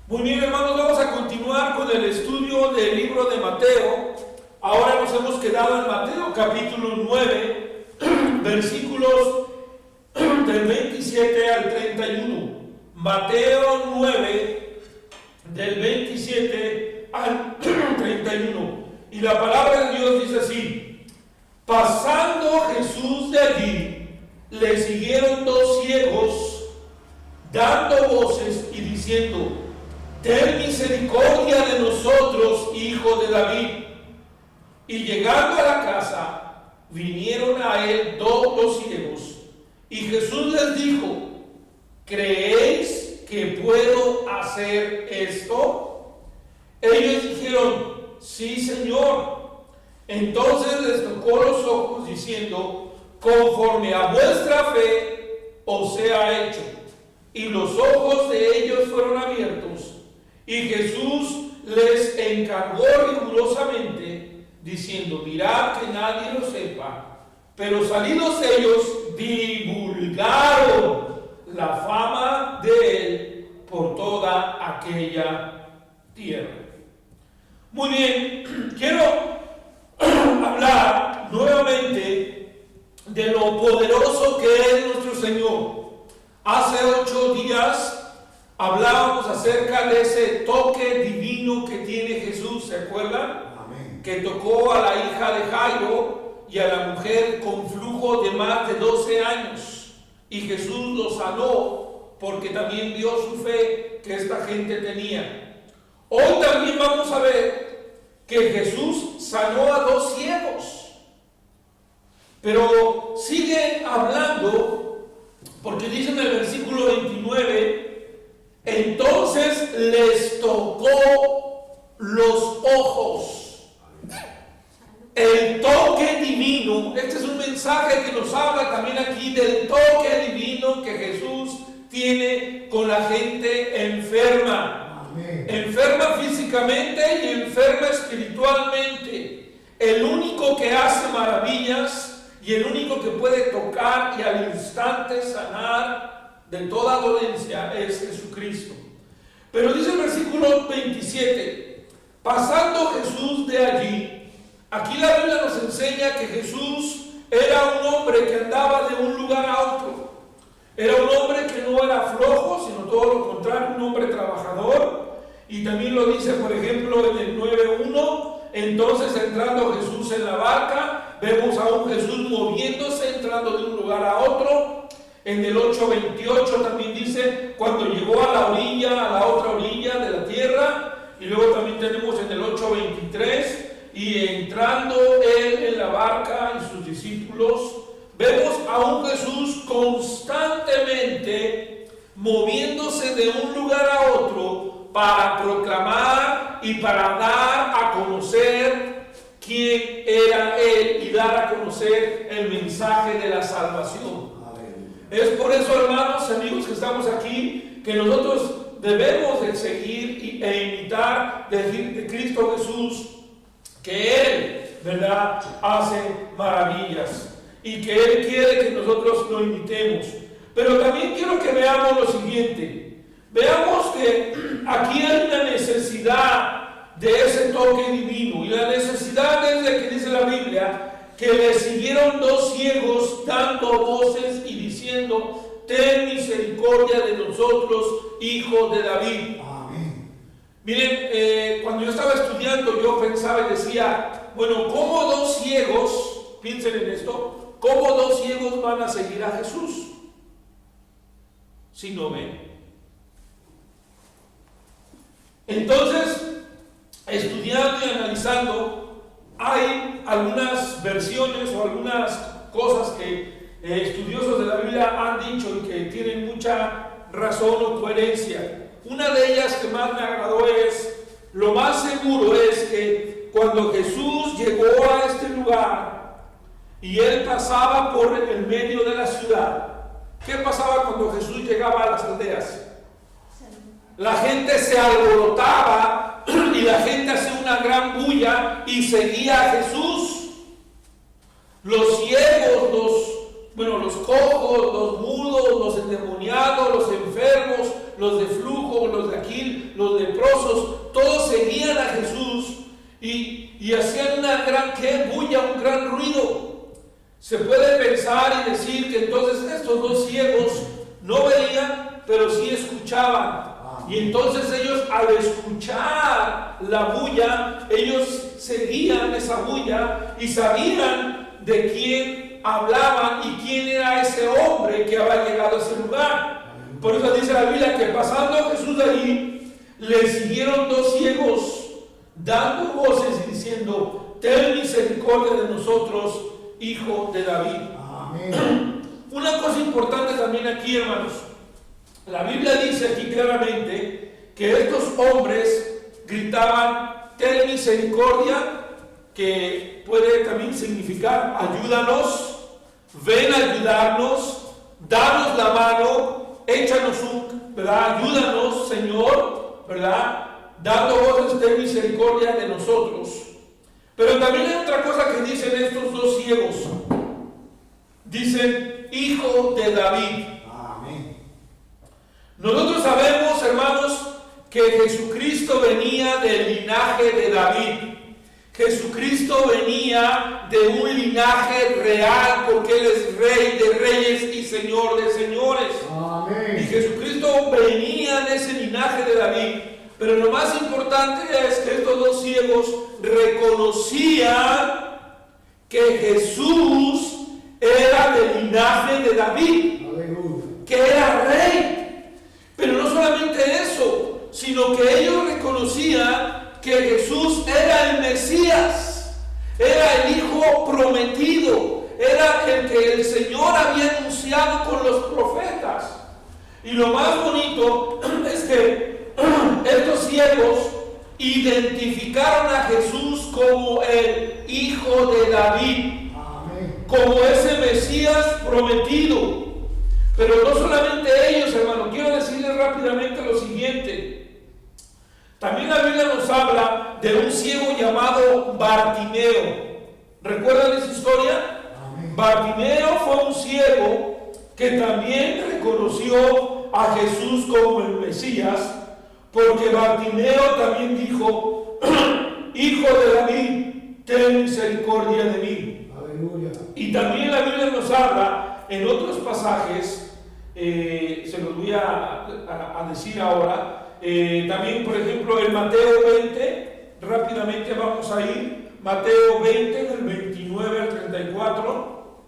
Muy bien, hermanos, vamos a continuar con el estudio del libro de Mateo. Ahora nos hemos quedado en Mateo capítulo 9, versículos del 27 al 31. Mateo 9, del 27 al 31. Y la palabra de Dios dice así: pasando Jesús de allí, le siguieron dos ciegos, dando voces y diciendo: ten misericordia de nosotros, hijo de David. Y llegando a la casa, vinieron a él dos los ciegos, y Jesús les dijo: ¿creéis que puedo hacer esto? Ellos dijeron: sí, Señor. Entonces les tocó los ojos, diciendo: conforme a vuestra fe os sea hecho. Y los ojos de ellos fueron abiertos. Y Jesús les encargó rigurosamente, diciendo: mirad que nadie lo sepa. Pero salidos ellos, divulgaron la fama de él por toda aquella tierra. Muy bien, quiero hablar nuevamente de lo poderoso que es nuestro Señor. Hace 8 días hablábamos acerca de ese toque divino que tiene Jesús, ¿se acuerdan? Amén. Que tocó a la hija de Jairo y a la mujer con flujo de más de 12 años. Y Jesús lo sanó porque también vio su fe que esta gente tenía. Hoy también vamos a ver que Jesús sanó a dos ciegos. Pero sigue hablando, porque dice en el versículo 29: entonces les tocó los ojos. El toque divino. Este es un mensaje que nos habla también aquí del toque divino que Jesús tiene con la gente enferma. Amén. Enferma físicamente y enferma espiritualmente. El único que hace maravillas y el único que puede tocar y al instante sanar de toda dolencia es Jesucristo. Pero dice el versículo 27: pasando Jesús de allí. Aquí la Biblia nos enseña que Jesús era un hombre que andaba de un lugar a otro. Era un hombre que no era flojo, sino todo lo contrario, un hombre trabajador. Y también lo dice, por ejemplo, en el 9:1. Entonces, entrando Jesús en la barca, vemos a un Jesús moviéndose, entrando de un lugar a otro. En el 8:28 también dice: cuando llegó a la orilla, a la otra orilla de la tierra. Y luego también tenemos en el 8:23: y entrando él en la barca y sus discípulos. Vemos a un Jesús constantemente moviéndose de un lugar a otro para proclamar y para dar a conocer quién era él y dar a conocer el mensaje de la salvación. Es por eso, hermanos, amigos que estamos aquí, que nosotros debemos de seguir e imitar de Cristo Jesús, que Él, ¿verdad?, hace maravillas y que Él quiere que nosotros lo imitemos. Pero también quiero que veamos lo siguiente. Veamos que aquí hay una necesidad de ese toque divino, y la necesidad es de que dice la Biblia que le siguieron dos ciegos dando voces y diciendo: ten misericordia de nosotros, hijo de David. Amén. Miren, cuando yo estaba estudiando, yo pensaba y decía: bueno, ¿cómo dos ciegos, piensen en esto, cómo dos ciegos van a seguir a Jesús si no ven? Entonces, estudiando y analizando, hay algunas versiones o algunas cosas que estudiosos de la Biblia han dicho y que tienen mucha razón o coherencia. Una de ellas que más me agradó es: lo más seguro es que cuando Jesús llegó a este lugar y él pasaba por el medio de la ciudad, ¿qué pasaba cuando Jesús llegaba a las aldeas? La gente se alborotaba y la gente hacía una gran bulla y seguía a Jesús. Los ciegos, los cojos, los mudos, los endemoniados, los enfermos, los de flujo, los de aquí, los leprosos, todos seguían a Jesús y hacían una gran bulla, un gran ruido. Se puede pensar y decir que entonces estos dos ciegos no veían, pero sí escuchaban. Y entonces ellos, al escuchar la bulla, ellos seguían esa bulla y sabían de quién hablaban y quién era ese hombre que había llegado a ese lugar. Por eso dice la Biblia que pasando Jesús de allí, le siguieron dos ciegos, dando voces y diciendo: ten misericordia de nosotros, hijo de David. Amén. Una cosa importante también aquí, hermanos. La Biblia dice aquí claramente que estos hombres gritaban: ten misericordia, que puede también significar ayúdanos, ven a ayudarnos, danos la mano, échanos ¿verdad? Ayúdanos, Señor, ¿verdad? Dando voces, ten misericordia de nosotros. Pero también hay otra cosa que dicen estos dos ciegos. Dicen: hijo de David. Nosotros sabemos, hermanos, que Jesucristo venía del linaje de David. Jesucristo venía de un linaje real, porque Él es Rey de reyes y Señor de señores. Amén. Y Jesucristo venía de ese linaje de David. Pero lo más importante es que estos dos ciegos reconocían que Jesús era del linaje de David. Aleluya. Que era rey. Pero no solamente eso, sino que ellos reconocían que Jesús era el Mesías, era el Hijo prometido, era el que el Señor había anunciado con los profetas. Y lo más bonito es que estos ciegos identificaron a Jesús como el Hijo de David, como ese Mesías prometido. Pero no solamente ellos, hermano, quiero decirles rápidamente lo siguiente. También la Biblia nos habla de un ciego llamado Bartimeo. ¿Recuerdan esa historia? Amén. Bartimeo fue un ciego que también reconoció a Jesús como el Mesías, porque Bartimeo también dijo: hijo de David, ten misericordia de mí. Aleluya. Y también la Biblia nos habla en otros pasajes, se los voy a decir ahora. También, por ejemplo, en Mateo 20, rápidamente vamos a ir. Mateo 20, del 29 al 34,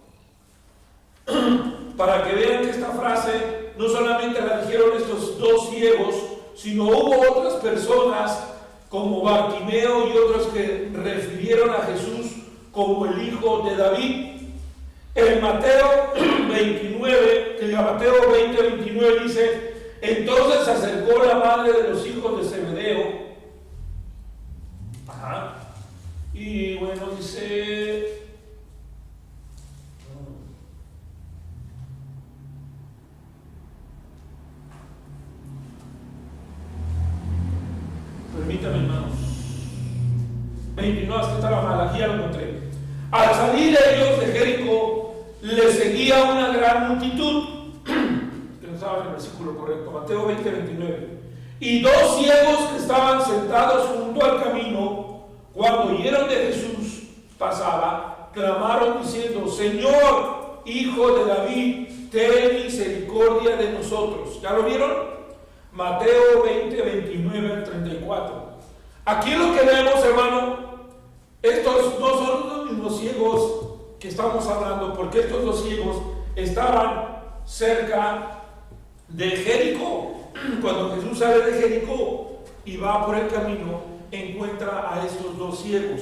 para que vean que esta frase no solamente la dijeron estos dos ciegos, sino hubo otras personas como Bartimeo y otros que refirieron a Jesús como el Hijo de David. En Mateo 20, 29 dice: entonces se acercó la madre de los hijos de Zebedeo. Y bueno, dice: permítame, hermanos. 29, hasta estaba mal, aquí ya lo encontré. Al salir ellos de Jericó, le seguía una gran multitud. Que no estaba en el versículo correcto, Mateo 20, 29. Y dos ciegos que estaban sentados junto al camino, cuando oyeron de Jesús pasaba, clamaron diciendo: Señor, Hijo de David, ten misericordia de nosotros. ¿Ya lo vieron? Mateo 20, 29 al 34. Aquí lo que vemos, hermano, estos no son los mismos ciegos que estamos hablando, porque estos dos ciegos estaban cerca de Jericó. Cuando Jesús sale de Jericó y va por el camino, encuentra a estos dos ciegos,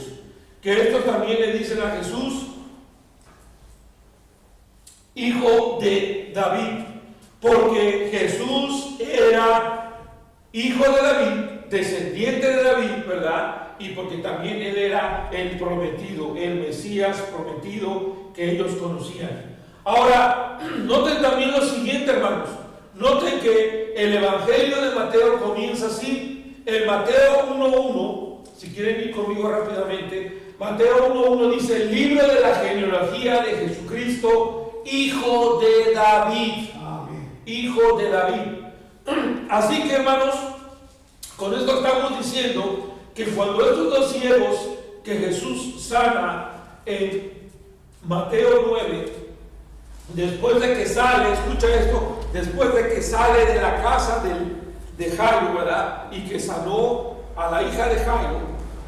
que estos también le dicen a Jesús: Hijo de David, porque Jesús era hijo de David, descendiente de David, ¿verdad? Y porque también él era el prometido, el Mesías prometido que ellos conocían. Ahora, noten también lo siguiente, hermanos. Noten que el Evangelio de Mateo comienza así. En Mateo 1:1, si quieren ir conmigo rápidamente, Mateo 1:1 dice: el libro de la genealogía de Jesucristo, hijo de David. Amén. Hijo de David. Así que, hermanos, con esto estamos diciendo que cuando estos dos ciegos que Jesús sana en Mateo 9, después de que sale, escucha esto, después de que sale de la casa de Jairo, ¿verdad? Y que sanó a la hija de Jairo,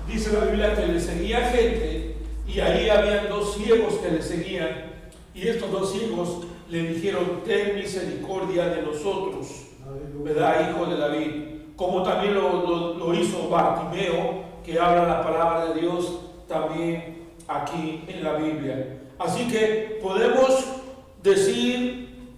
dice la Biblia que le seguía gente, y ahí habían dos ciegos que le seguían, y estos dos ciegos le dijeron: ten misericordia de nosotros, ¿verdad, hijo de David? Como también lo hizo Bartimeo, que habla la palabra de Dios también aquí en la Biblia. Así que podemos decir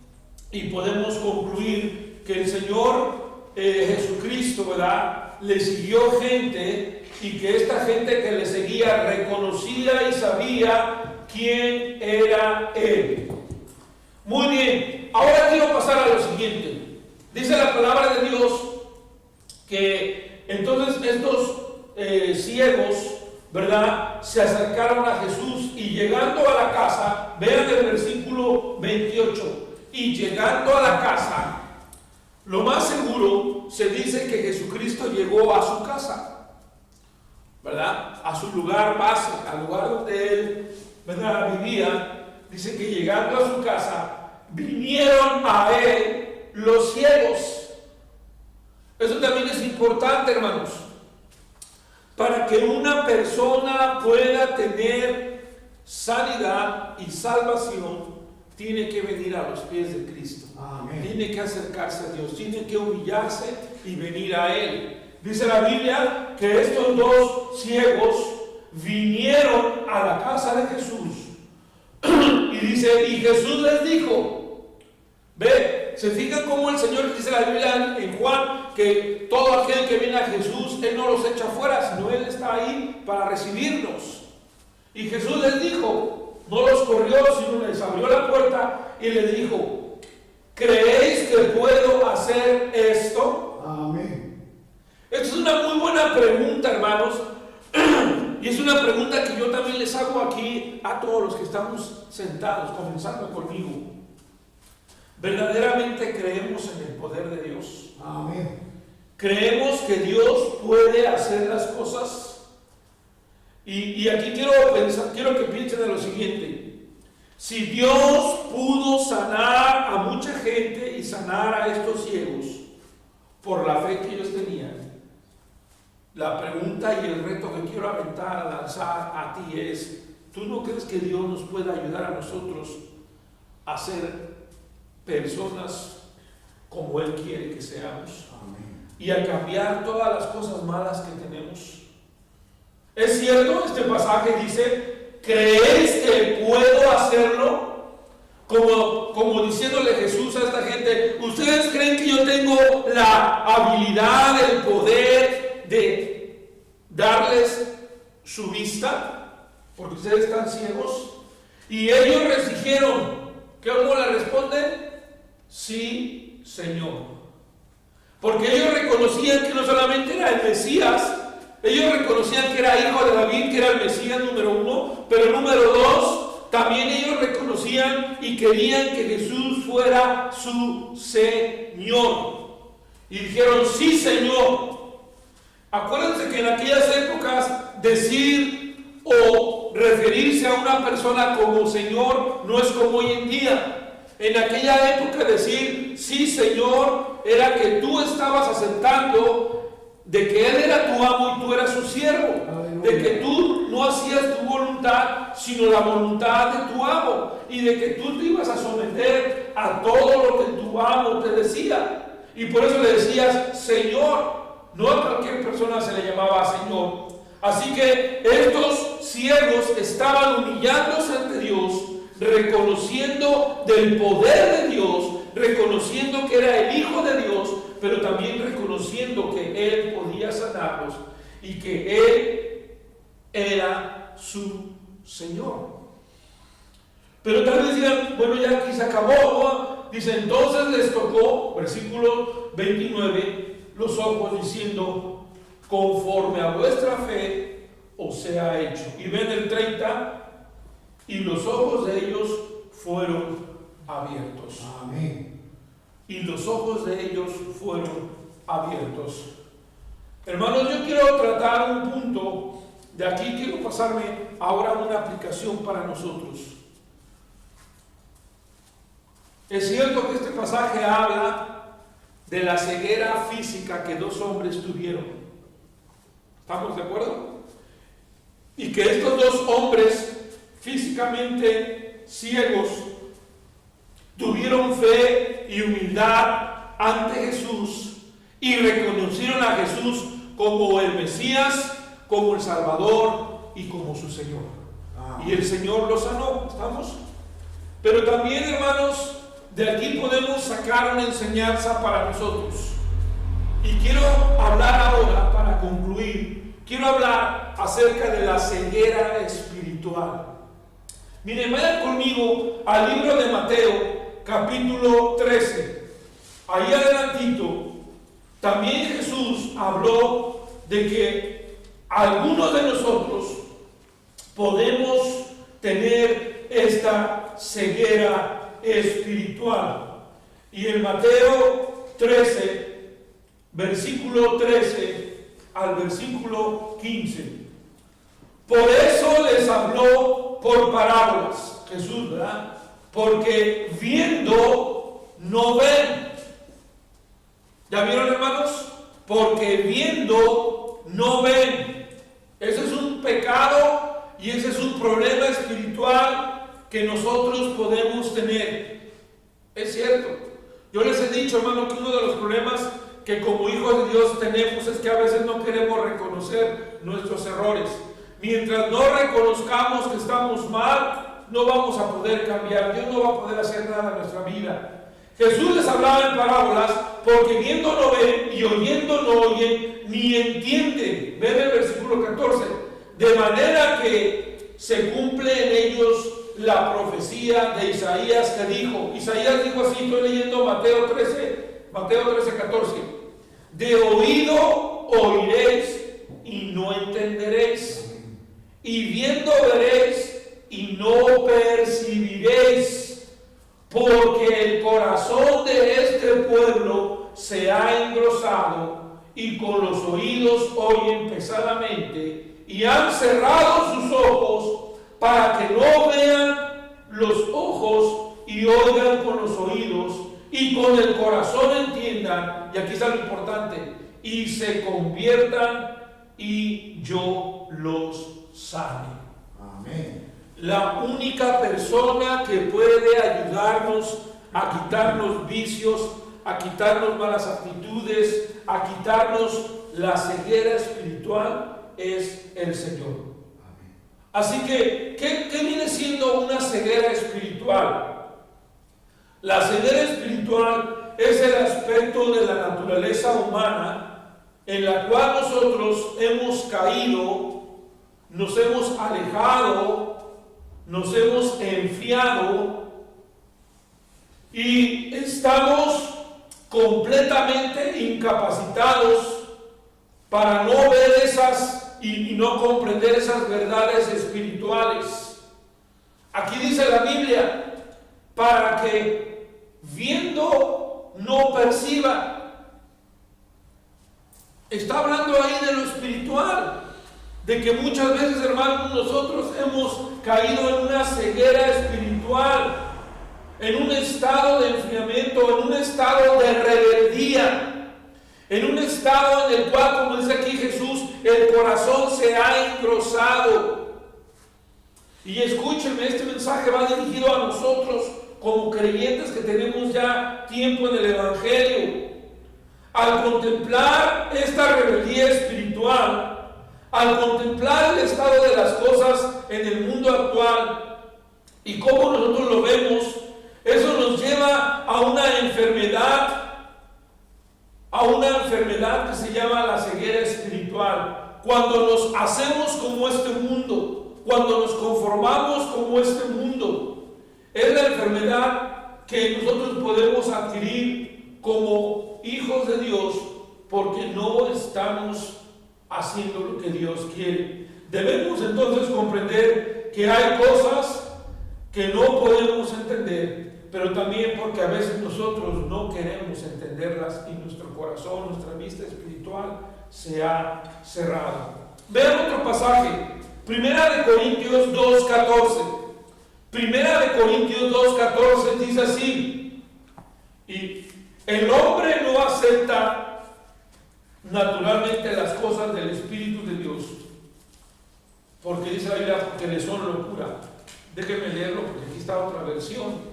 y podemos concluir que el Señor Jesucristo, ¿verdad?, le siguió gente, y que esta gente que le seguía reconocía y sabía quién era Él. Muy bien, ahora quiero pasar a lo siguiente. Dice la palabra de Dios que entonces estos ciegos, ¿verdad?, se acercaron a Jesús, y llegando a la casa, vean el versículo 28, y llegando a la casa, lo más seguro se dice que Jesucristo llegó a su casa, ¿verdad?, a su lugar base, al lugar donde Él, ¿verdad?, vivía. Dice que llegando a su casa, vinieron a Él los ciegos. Eso también es importante, hermanos. Para que una persona pueda tener sanidad y salvación, tiene que venir a los pies de Cristo. Amén. Tiene que acercarse a Dios, tiene que humillarse y venir a Él. Dice la Biblia que estos dos ciegos vinieron a la casa de Jesús. Y dice, y Jesús les dijo, ve, se fijan cómo el Señor, dice la Biblia en Juan, que todo aquel que viene a Jesús, Él no los echa fuera, sino Él está ahí para recibirnos. Y Jesús les dijo, no los corrió, sino les abrió la puerta y les dijo, ¿creéis que puedo hacer esto? Amén. Esta es una muy buena pregunta, hermanos, y es una pregunta que yo también les hago aquí a todos los que estamos sentados, comenzando conmigo. ¿Verdaderamente creemos en el poder de Dios? Amén. ¿Creemos que Dios puede hacer las cosas? Y aquí quiero que piensen en lo siguiente. Si Dios pudo sanar a mucha gente y sanar a estos ciegos por la fe que ellos tenían, la pregunta y el reto que quiero aventar, lanzar a ti es, ¿tú no crees que Dios nos pueda ayudar a nosotros a ser personas como Él quiere que seamos? Amén. Y a cambiar todas las cosas malas que tenemos. Es cierto, este pasaje dice, ¿creéis que puedo hacerlo? Como diciéndole Jesús a esta gente, ¿ustedes creen que yo tengo la habilidad, el poder de darles su vista? Porque ustedes están ciegos. Y ellos les dijeron, ¿cómo le responden? Sí, Señor. Porque ellos reconocían que no solamente era el Mesías, ellos reconocían que era hijo de David, que era el Mesías número uno, pero número dos, también ellos reconocían y querían que Jesús fuera su Señor. Y dijeron, sí, Señor. Acuérdense que en aquellas épocas decir o referirse a una persona como Señor no es como hoy en día. En aquella época decir sí, Señor, era que tú estabas aceptando de que Él era tu amo y tú eras su siervo. Aleluya. De que tú no hacías tu voluntad, sino la voluntad de tu amo, y de que tú te ibas a someter a todo lo que tu amo te decía. Y por eso le decías Señor. No a cualquier persona se le llamaba Señor. Así que estos ciegos estaban humillándose ante Dios, reconociendo del poder de Dios, reconociendo que era el Hijo de Dios, pero también reconociendo que Él podía sanarlos y que Él era su Señor. Pero tal vez digan, bueno, ya aquí se acabó, ¿no? Dice, entonces les tocó, versículo 29, los ojos diciendo, conforme a vuestra fe os sea hecho. Y ven el 30, y los ojos de ellos fueron abiertos. Amén. y los ojos de ellos fueron abiertos. Hermanos, yo quiero tratar un punto de aquí, quiero pasarme ahora a una aplicación para nosotros. Es cierto que este pasaje habla de la ceguera física que dos hombres tuvieron. ¿Estamos de acuerdo? Y que estos dos hombres físicamente ciegos tuvieron fe y humildad ante Jesús y reconocieron a Jesús como el Mesías, como el Salvador y como su Señor. Y el Señor los sanó, ¿estamos? Pero también, hermanos, de aquí podemos sacar una enseñanza para nosotros. Y quiero hablar ahora, para concluir, quiero hablar acerca de la ceguera espiritual. Miren, vayan conmigo al libro de Mateo, capítulo 13. Ahí adelantito, también Jesús habló de que algunos de nosotros podemos tener esta ceguera espiritual. Y en Mateo 13, versículo 13 al versículo 15. Por eso les habló por parábolas, Jesús, ¿verdad? Porque viendo no ven. ¿Ya vieron, hermanos? Porque viendo no ven. Ese es un pecado y ese es un problema espiritual que nosotros podemos tener. Es cierto. Yo les he dicho, hermano, que uno de los problemas que como hijos de Dios tenemos es que a veces no queremos reconocer nuestros errores. Mientras no reconozcamos que estamos mal, no vamos a poder cambiar. Dios no va a poder hacer nada en nuestra vida. Jesús les hablaba en parábolas porque viendo no ven y oyendo no oyen ni entienden. Ven el versículo 14. De manera que se cumple en ellos la profecía de Isaías que dijo. Isaías dijo así, estoy leyendo Mateo 13, 14. De oído oiréis y no entenderéis. Y viendo veréis y no percibiréis. Porque el corazón de este pueblo se ha engrosado y con los oídos oyen pesadamente y han cerrado sus ojos para que no vean los ojos y oigan con los oídos y con el corazón entiendan, y aquí está lo importante, y se conviertan y yo los sane. Amén. La única persona que puede ayudarnos a quitarnos vicios, a quitarnos malas actitudes, a quitarnos la ceguera espiritual es el Señor. Así que, ¿qué viene siendo una ceguera espiritual? La ceguera espiritual es el aspecto de la naturaleza humana en la cual nosotros hemos caído, nos hemos alejado, nos hemos enfiado y estamos completamente incapacitados para no ver esas y no comprender esas verdades espirituales. Aquí dice la Biblia, para que viendo no perciba. Está hablando ahí de lo espiritual. De que muchas veces, hermanos, nosotros hemos caído en una ceguera espiritual, en un estado de enfriamiento, en un estado de rebeldía, en un estado en el cual, como dice aquí Jesús, el corazón se ha engrosado. Y escúchenme, este mensaje va dirigido a nosotros como creyentes que tenemos ya tiempo en el Evangelio. Al contemplar esta rebeldía espiritual, al contemplar el estado de las cosas en el mundo actual y cómo nosotros lo vemos, eso nos lleva a una enfermedad que se llama la ceguera espiritual. Cuando nos hacemos como este mundo, cuando nos conformamos como este mundo, es la enfermedad que nosotros podemos adquirir como hijos de Dios porque no estamos haciendo lo que Dios quiere. Debemos entonces comprender que hay cosas que no podemos entender, pero también porque a veces nosotros no queremos entenderlas y nuestro corazón, nuestra vista espiritual se ha cerrado. Vean otro pasaje, Primera de Corintios 2:14. Primera de Corintios 2:14 dice así: y el hombre no acepta naturalmente las cosas del Espíritu de Dios, porque dice la Biblia, porque le son locura. Déjenme leerlo porque aquí está otra versión.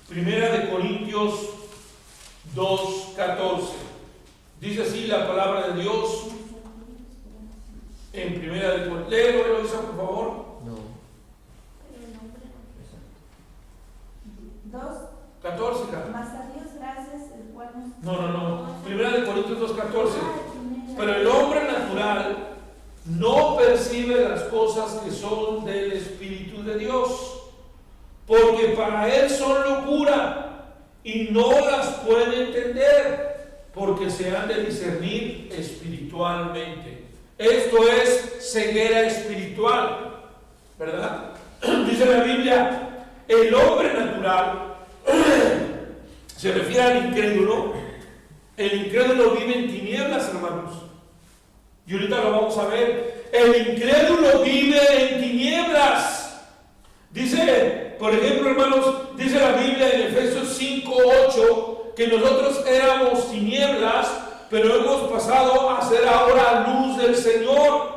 Primera de Corintios 2:14. Dice así la palabra de Dios en Primera de Corintios. Léelo, Elisa, por favor. No. 14, Mas a Dios gracias, el cual nos... No. Primera de Corintios 2:14. Pero el hombre natural no percibe las cosas que son del Espíritu de Dios, porque para él son locura y no las puede entender, porque se han de discernir espiritualmente. Esto es ceguera espiritual, ¿verdad? Dice la Biblia, el hombre natural se refiere al incrédulo. El incrédulo vive en tinieblas, hermanos. Y ahorita lo vamos a ver. El incrédulo vive en tinieblas. Dice, por ejemplo, hermanos, dice la Biblia en Efesios 5:8 que nosotros éramos tinieblas, pero hemos pasado a ser ahora luz del Señor.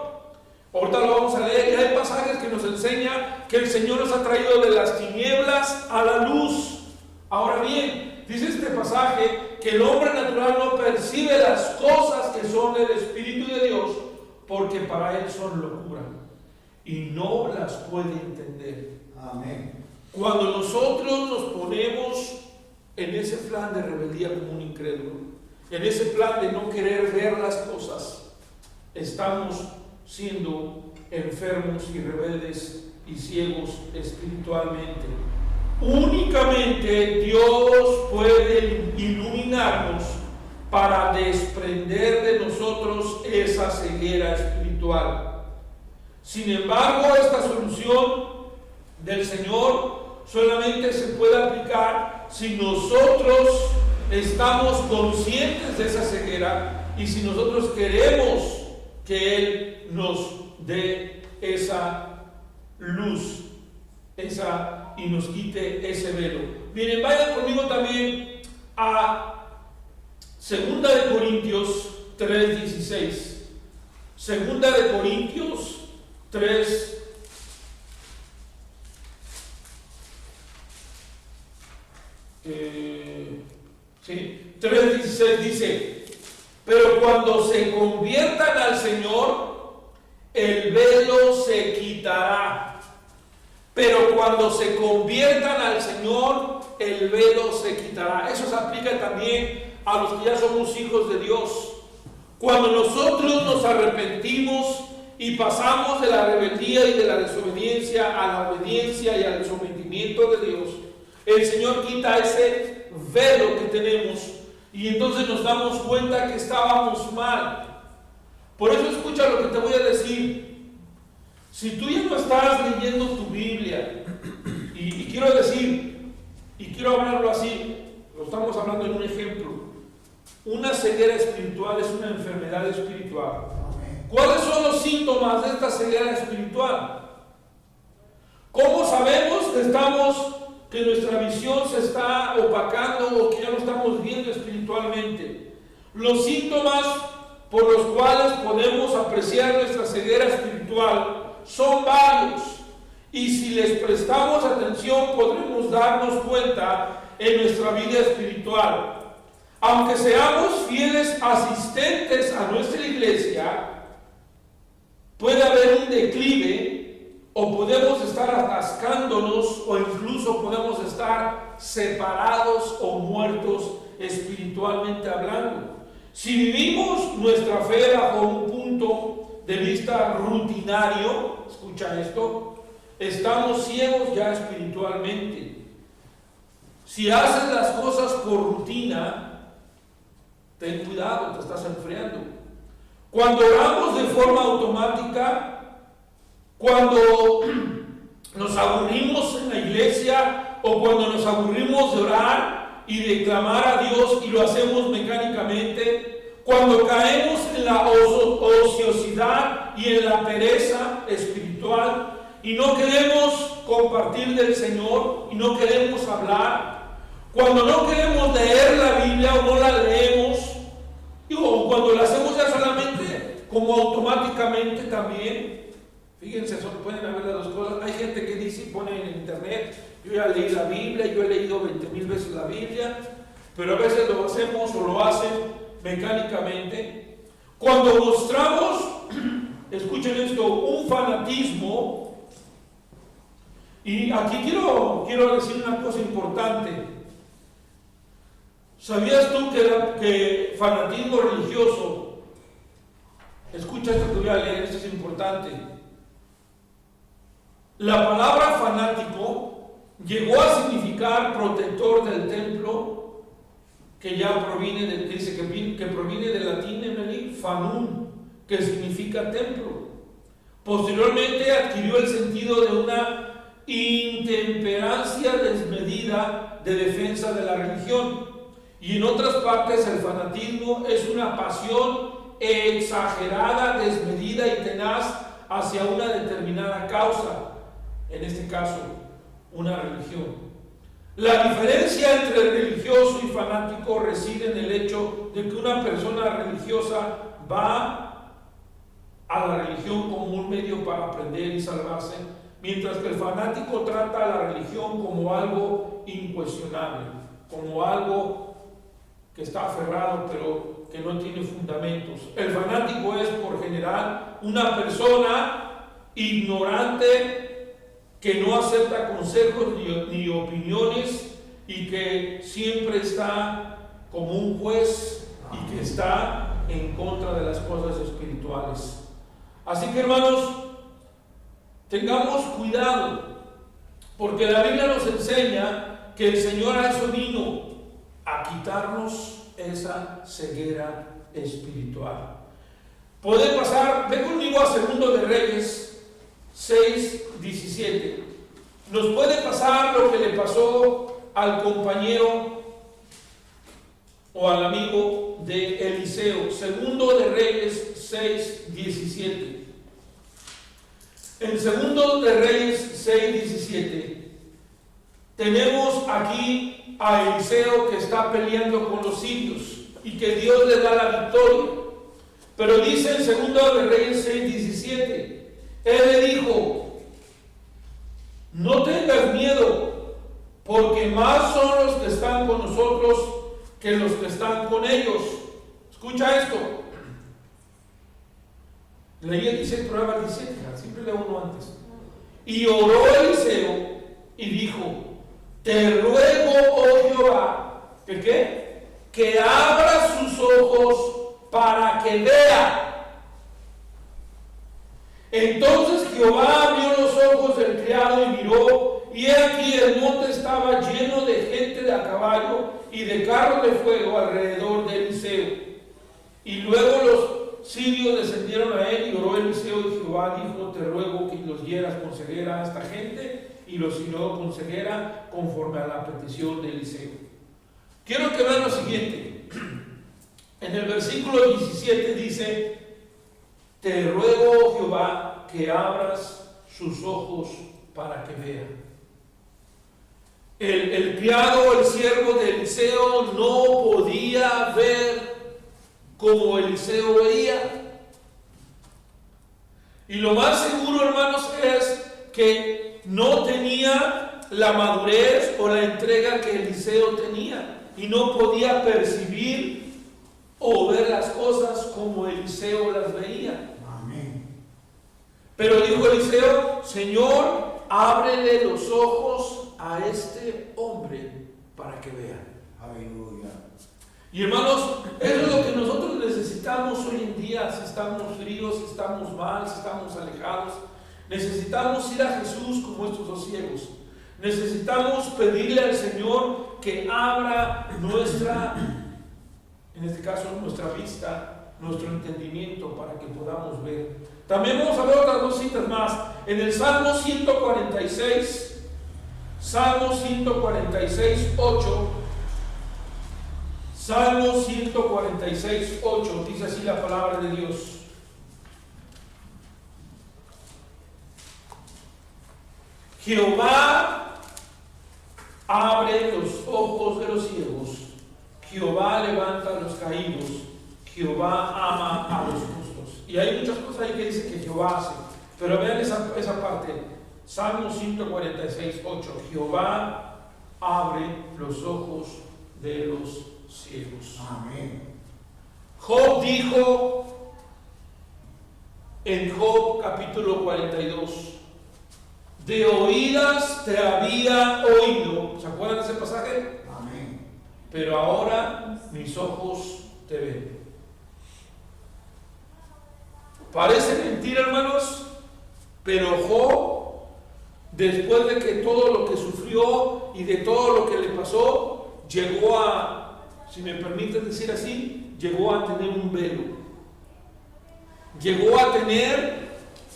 Ahorita lo vamos a leer. Y hay pasajes que nos enseñan que el Señor nos ha traído de las tinieblas a la luz. Ahora bien, dice este pasaje que el hombre natural no percibe las cosas que son del Espíritu de Dios, porque para él son locura y no las puede entender. Amén. Cuando nosotros nos ponemos en ese plan de rebeldía como un incrédulo, en ese plan de no querer ver las cosas, estamos siendo enfermos y rebeldes y ciegos espiritualmente. Únicamente Dios puede iluminarnos para desprender de nosotros esa ceguera espiritual. Sin embargo, esta solución del Señor solamente se puede aplicar si nosotros estamos conscientes de esa ceguera y si nosotros queremos que Él nos dé esa luz, y nos quite ese velo. Miren, vayan conmigo también a 2 de Corintios 3:16. 2 de Corintios 3. Sí, 3:16 dice: pero cuando se conviertan al Señor, el velo se quitará. Pero cuando se conviertan al Señor, el velo se quitará. Eso se aplica también a los que ya somos hijos de Dios. Cuando nosotros nos arrepentimos y pasamos de la rebeldía y de la desobediencia a la obediencia y al sometimiento de Dios, el Señor quita ese velo que tenemos y entonces nos damos cuenta que estábamos mal. Por eso escucha lo que te voy a decir. Si tú ya no estás leyendo tu Biblia, y quiero decir, y quiero hablarlo así, lo estamos hablando en un ejemplo, una ceguera espiritual es una enfermedad espiritual. ¿Cuáles son los síntomas de esta ceguera espiritual? ¿Cómo sabemos que nuestra visión se está opacando o que ya no estamos viendo espiritualmente? Los síntomas por los cuales podemos apreciar nuestra ceguera espiritual son varios, y si les prestamos atención podremos darnos cuenta en nuestra vida espiritual. Aunque seamos fieles asistentes a nuestra iglesia, puede haber un declive, o podemos estar atascándonos, o incluso podemos estar separados o muertos espiritualmente hablando. Si vivimos nuestra fe bajo un punto de vista rutinario, escucha esto, estamos ciegos ya espiritualmente. Si haces las cosas por rutina, ten cuidado, te estás enfriando. Cuando oramos de forma automática, cuando nos aburrimos en la iglesia o cuando nos aburrimos de orar y de clamar a Dios y lo hacemos mecánicamente, cuando caemos en la ociosidad y en la pereza espiritual y no queremos compartir del Señor y no queremos hablar, cuando no queremos leer la Biblia o no la leemos, o cuando la hacemos ya solamente como automáticamente también. Fíjense, pueden haber las dos cosas. Hay gente que dice y pone en internet: yo ya leí la Biblia, yo he leído 20,000 veces la Biblia, pero a veces lo hacemos o lo hacen mecánicamente. Cuando mostramos, escuchen esto, un fanatismo, y aquí quiero decir una cosa importante. ¿Sabías tú que fanatismo religioso, escucha esto que voy a leer, esto es importante? La palabra fanático llegó a significar protector del templo, que ya proviene que proviene del latín fanum, que significa templo. Posteriormente adquirió el sentido de una intemperancia desmedida de defensa de la religión. Y en otras partes el fanatismo es una pasión exagerada, desmedida y tenaz hacia una determinada causa. En este caso, una religión. La diferencia entre religioso y fanático reside en el hecho de que una persona religiosa va a la religión como un medio para aprender y salvarse, mientras que el fanático trata a la religión como algo incuestionable, como algo que está aferrado pero que no tiene fundamentos. El fanático es por general una persona ignorante que no acepta consejos ni opiniones y que siempre está como un juez y que está en contra de las cosas espirituales. Así que, hermanos, tengamos cuidado, porque la Biblia nos enseña que el Señor a eso vino, a quitarnos esa ceguera espiritual. Puede pasar, ve conmigo a 2 de Reyes 6:17. Nos puede pasar lo que le pasó al compañero o al amigo de Eliseo. 2 de Reyes 6:17. En 2 de Reyes 6:17 tenemos aquí a Eliseo que está peleando con los sirios y que Dios le da la victoria. Pero dice en 2 de Reyes 6:17, él le dijo: no tengas miedo, porque más son los que están con nosotros que los que están con ellos. Escucha esto. Leí el 16, prueba el 17, siempre leo uno antes. Y oró Eliseo y dijo: te ruego, oh Jehová, ¿que qué? Que abra sus ojos para que vea. Entonces Jehová abrió los ojos del criado y miró, y he aquí el monte estaba lleno de gente de a caballo y de carros de fuego alrededor de Eliseo. Y luego los sirios descendieron a él, y oró Eliseo, y Jehová dijo: te ruego que los hieras con ceguera a esta gente, y los hirió con ceguera conforme a la petición de Eliseo. Quiero que vean lo siguiente. En el versículo 17 dice: te ruego, Jehová, que abras sus ojos para que vean. El criado, el siervo de Eliseo, no podía ver como Eliseo veía. Y lo más seguro, hermanos, es que no tenía la madurez o la entrega que Eliseo tenía y no podía percibir o ver las cosas como Eliseo las veía. Amén. Pero dijo Eliseo: Señor, ábrele los ojos a este hombre para que vea. Aleluya. Y hermanos, eso es lo que nosotros necesitamos hoy en día. Si estamos fríos, si estamos mal, si estamos alejados, necesitamos ir a Jesús como estos dos ciegos. Necesitamos pedirle al Señor que abra nuestra, en este caso nuestra vista, nuestro entendimiento, para que podamos ver. También vamos a ver otras dos citas más. En el Salmo 146, Salmo 146, 8. Salmo 146, 8. Dice así la palabra de Dios. Jehová abre los ojos de los ciegos, Jehová levanta a los caídos, Jehová ama a los justos. Y hay muchas cosas ahí que dice que Jehová hace, pero vean esa parte. Salmo 146, 8. Jehová abre los ojos de los ciegos. Amén. Job dijo en Job capítulo 42, de oídas te había oído. ¿Se acuerdan de ese pasaje? Amén. Pero ahora mis ojos te ven. Parece mentira, hermanos, pero Job, después de que todo lo que sufrió y de todo lo que le pasó, llegó a, si me permiten decir así, llegó a tener un velo. Llegó a tener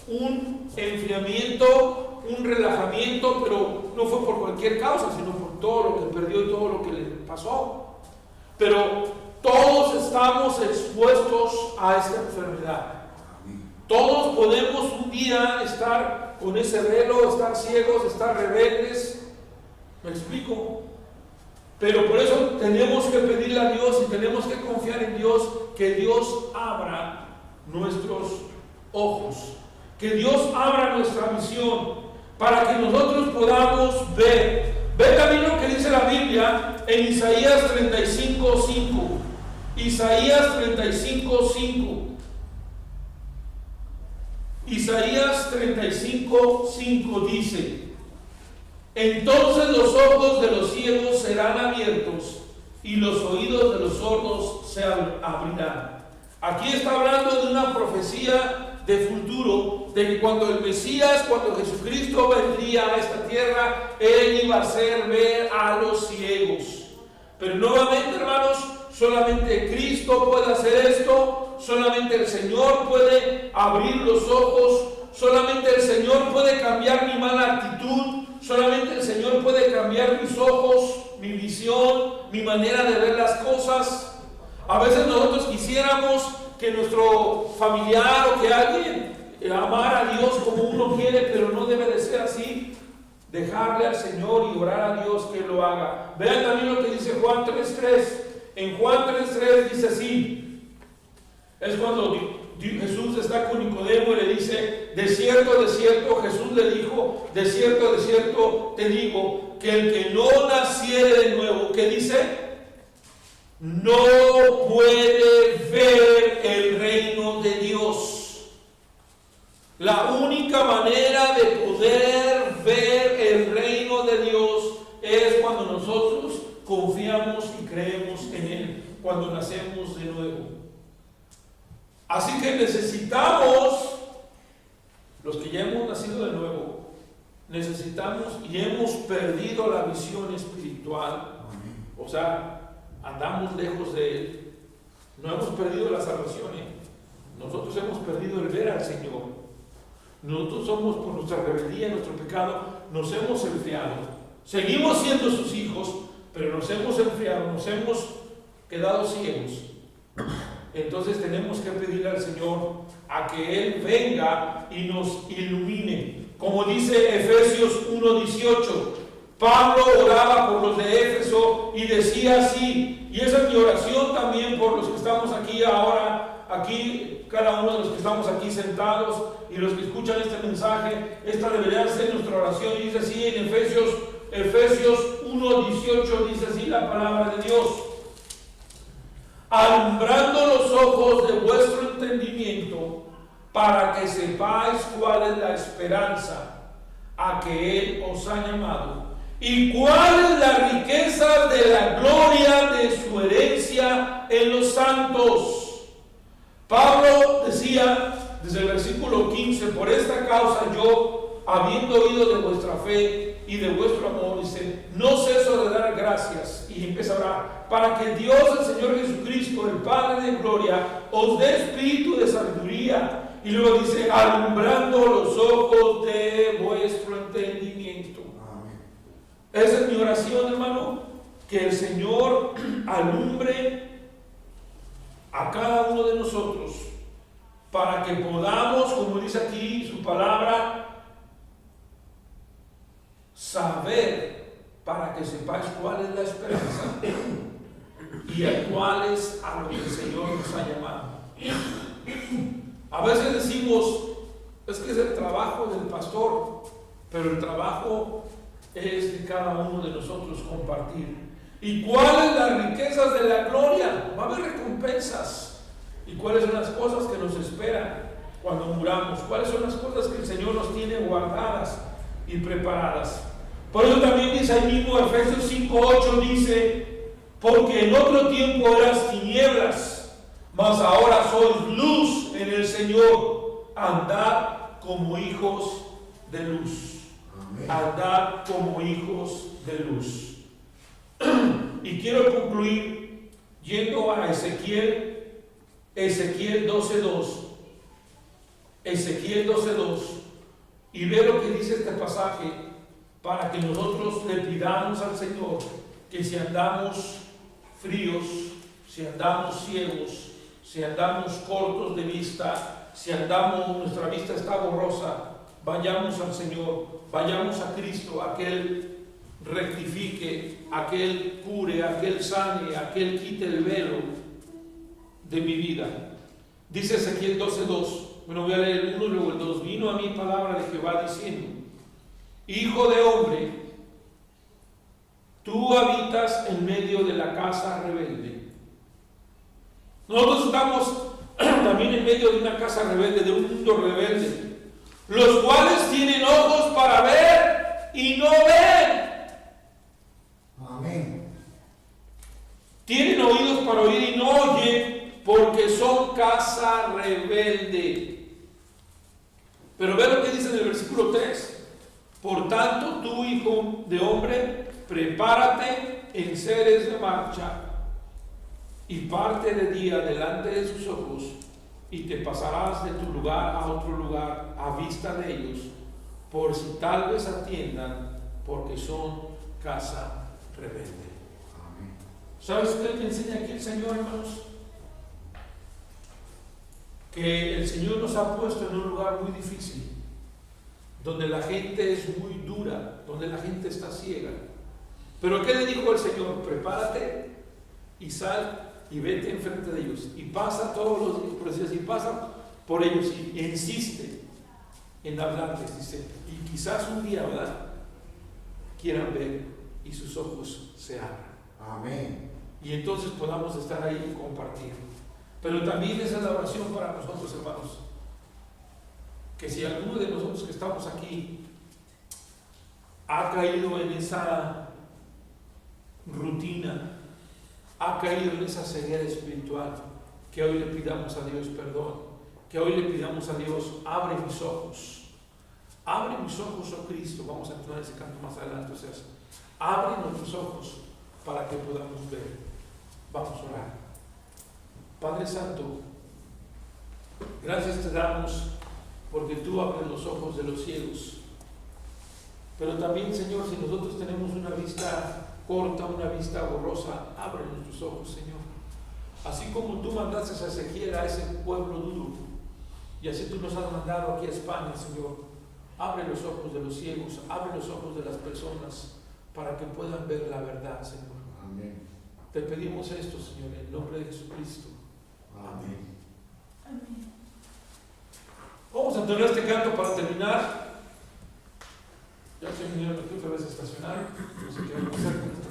un enfriamiento, un relajamiento, pero no fue por cualquier causa, sino por todo lo que perdió y todo lo que le pasó. Pero todos estamos expuestos a esta enfermedad. Todos podemos un día estar con ese velo, estar ciegos, estar rebeldes. ¿Me explico? Pero por eso tenemos que pedirle a Dios y tenemos que confiar en Dios, que Dios abra nuestros ojos, que Dios abra nuestra visión, para que nosotros podamos ver. Ve también lo que dice la Biblia en Isaías 35:5. Isaías 35:5. Isaías 35:5 dice: entonces los ojos de los ciegos serán abiertos y los oídos de los sordos se abrirán. Aquí está hablando de una profecía de futuro, de que cuando el Mesías, cuando Jesucristo vendría a esta tierra, Él iba a hacer ver a los ciegos. Pero nuevamente, hermanos, solamente Cristo puede hacer esto, solamente el Señor puede abrir los ojos, solamente el Señor puede cambiar mi mala actitud, solamente el Señor puede cambiar mis ojos, mi visión, mi manera de ver las cosas. A veces nosotros quisiéramos que nuestro familiar o que alguien amara a Dios como uno quiere, pero no debe de ser así. Dejarle al Señor y orar a Dios que lo haga. Vean también lo que dice Juan 3:3. En Juan 3:3 dice así. Es cuando Jesús está con Nicodemo y le dice: de cierto, Jesús le dijo, de cierto te digo, que el que no naciere de nuevo, ¿qué dice? No puede ver el reino de Dios. La única manera de poder ver el reino de Dios es cuando nosotros confiamos y creemos en Él, cuando nacemos de nuevo. Así que necesitamos, los que ya hemos nacido de nuevo, necesitamos y hemos perdido la visión espiritual. O sea, andamos lejos de Él. No hemos perdido la salvación, nosotros hemos perdido el ver al Señor. Nosotros somos, por nuestra rebeldía, nuestro pecado, nos hemos enfriado. Seguimos siendo sus hijos, pero nos hemos enfriado, nos hemos quedado ciegos. Entonces tenemos que pedirle al Señor a que Él venga y nos ilumine. Como dice Efesios 1:18, Pablo oraba por los de Éfeso y decía así, y esa es mi oración también por los que estamos aquí ahora, aquí, cada uno de los que estamos aquí sentados y los que escuchan este mensaje. Esta debería ser nuestra oración. Y dice así en Efesios 1:18, dice así la palabra de Dios: alumbrando los ojos de vuestro entendimiento, para que sepáis cuál es la esperanza a que Él os ha llamado, y cuál es la riqueza de la gloria de su herencia en los santos. Pablo decía desde el versículo 15: por esta causa yo, habiendo oído de vuestra fe y de vuestro amor, dice, no ceso de dar gracias. Y empieza a orar para que Dios, el Señor Jesucristo, el Padre de gloria, os dé espíritu de sabiduría. Y luego dice, alumbrando los ojos de vuestro entendimiento. Esa es mi oración, hermano, que el Señor alumbre a cada uno de nosotros para que podamos, como dice aquí su palabra, saber, para que sepáis cuál es la esperanza y a cuál es a lo que el Señor nos ha llamado. A veces decimos, es que es el trabajo del pastor, pero el trabajo es de cada uno de nosotros compartir. ¿Y cuáles las riquezas de la gloria? Va a haber recompensas. ¿Y cuáles son las cosas que nos esperan cuando muramos? ¿Cuáles son las cosas que el Señor nos tiene guardadas y preparadas? Por eso también dice ahí mismo Efesios 5:8, dice, porque en otro tiempo eras tinieblas, mas ahora sois luz en el Señor. Andad como hijos de luz. Amén. Andad como hijos de luz. Y quiero concluir yendo a Ezequiel 12:2. Ezequiel 12:2. Y ver lo que dice este pasaje para que nosotros le pidamos al Señor que si andamos fríos, si andamos ciegos, si andamos cortos de vista, si andamos, nuestra vista está borrosa, vayamos al Señor, vayamos a Cristo, aquel rectifique, aquel cure, aquel sane, aquel quite el velo de mi vida. Dice Ezequiel 12:2. Bueno, voy a leer el 1 y luego el 2. Vino a mí palabra de Jehová diciendo: Hijo de hombre, tú habitas en medio de la casa rebelde. Nosotros estamos también en medio de una casa rebelde, de un mundo rebelde, los cuales tienen ojos para ver y no ven. Amén. Tienen oídos para oír y no oyen, porque son casa rebelde. Pero ve lo que dice en el versículo 3. Por tanto, tú, hijo de hombre, prepárate en seres de marcha y parte de día delante de sus ojos, y te pasarás de tu lugar a otro lugar a vista de ellos, por si tal vez atiendan, porque son casa rebelde. Amén. ¿Sabes qué me enseña aquí el Señor, hermanos? Que el Señor nos ha puesto en un lugar muy difícil, donde la gente es muy dura, donde la gente está ciega. Pero ¿qué le dijo el Señor? Prepárate y sal y vete enfrente de ellos y pasa todos los días, por decir así, pasa por ellos y insiste en hablarles, dice, y quizás un día, ¿verdad?, quieran ver y sus ojos se abran. Amén. Y entonces podamos estar ahí y compartir. Pero también esa es la oración para nosotros, hermanos, que si alguno de nosotros que estamos aquí ha caído en esa rutina, ha caído en esa ceguera espiritual, que hoy le pidamos a Dios perdón, que hoy le pidamos a Dios: abre mis ojos, oh Cristo. Vamos a entrar ese canto más adelante, o sea, abre nuestros ojos para que podamos ver. Vamos a orar. Padre Santo, gracias te damos porque tú abres los ojos de los ciegos. Pero también, Señor, si nosotros tenemos una vista corta, una vista borrosa, abre nuestros ojos, Señor. Así como tú mandaste a Ezequiel a ese pueblo duro, y así tú nos has mandado aquí a España, Señor. Abre los ojos de los ciegos, abre los ojos de las personas para que puedan ver la verdad, Señor. Amén. Te pedimos esto, Señor, en el nombre de Jesucristo. Amén. Amén. Vamos a entonar este canto para terminar. Ya se vinieron aquí otra vez a estacionar. No sé qué vamos a hacer con esta